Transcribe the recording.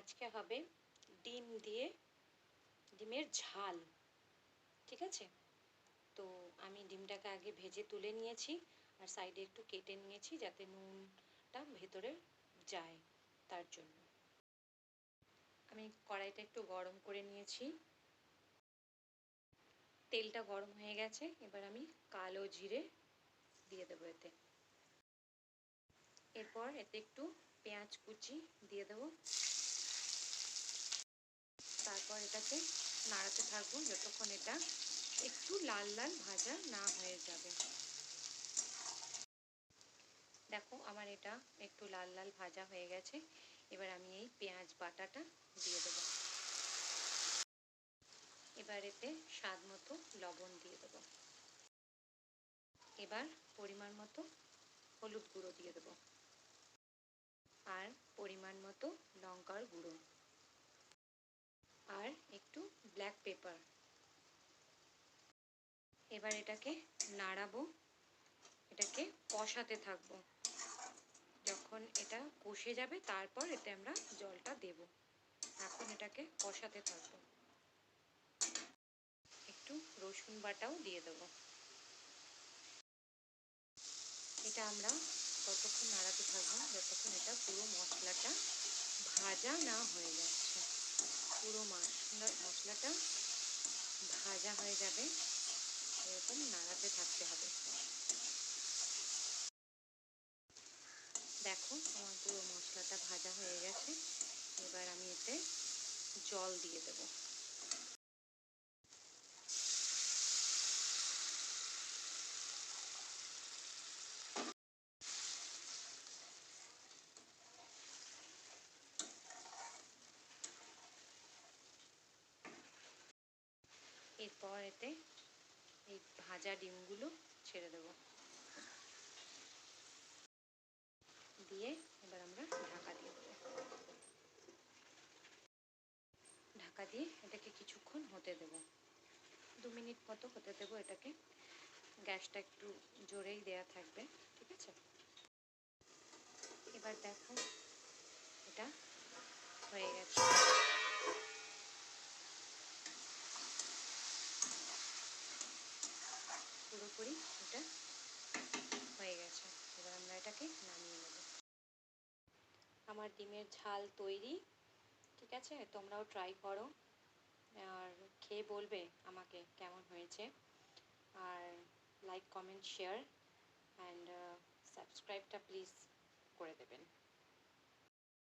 আজকে হবে ডিমের ঝাল। ঠিক আছে, তো আমি ডিমটাকে আগে ভেজে তুলে নিয়েছি আর সাইডে একটু কেটে নিয়েছি যাতে নুনটা ভেতরে যায়, তার জন্য। আমি কড়াইটা একটু গরম করে নিয়েছি, তেলটা গরম হয়ে গেছে। এবার আমি কালো জিরে দিয়ে দেবো এতে। এরপর এতে একটু পেঁয়াজ কুচি দিয়ে দেবো। তারপর এটাকে নাড়াতে থাকবো যতক্ষণ এটা একটু লাল লাল ভাজা না হয়ে যাবে। দেখো আমার এটা একটু লাল লাল ভাজা হয়ে গেছে। এবার আমি এই পেঁয়াজ বাটাটা দিয়ে দেবো। এবার এতে স্বাদ মতো লবণ দিয়ে দেবো। এবার পরিমাণ মতো হলুদ গুঁড়ো দিয়ে দেবো আর পরিমাণ মতো লঙ্কার গুঁড়ো আর একটু ব্ল্যাক পেপার। এবার এটাকে নাড়াবো, এটাকে কষাতে থাকবো। যখন এটা কষে যাবে তারপর এতে আমরা জলটা দেব। এখন এটাকে কষাতে থাকবো। একটু রসুন বাটাও দিয়ে দেবো। এটা আমরা ততক্ষণ নাড়াতে থাকবো যতক্ষণ এটা পুরো মশলাটা ভাজা না হয়ে যাচ্ছে। পুরো মশলাটা ভাজা হয়ে যাবে, এরকম নাড়াতে থাকতে হবে। দেখো আমার পুরো মশলাটা ভাজা হয়ে গেছে। এবার আমি এতে জল দিয়ে দেব। এরপর এতে এই ভাজা ডিমগুলো ছেড়ে দেব, দিয়ে এবার আমরা ঢাকা দিয়ে দেবো। ঢাকা দিয়ে এটাকে কিছুক্ষণ হতে দেব, 2 মিনিট মতো হতে দেবো এটাকে। গ্যাসটা একটু জোরেই দেয়া থাকবে, ঠিক আছে। এবার দেখো এটা হয়ে গেছে, পুরোপুরি এটা হয়ে গেছে। এবার আমরা এটাকে নামিয়ে নেব। আমার ডিমের ঝাল তৈরি, ঠিক আছে। তোমরাও ট্রাই করো আর খেয়ে বলবে আমাকে কেমন হয়েছে। আর লাইক কমেন্ট শেয়ার অ্যান্ড সাবস্ক্রাইবটা প্লিজ করে দেবেন।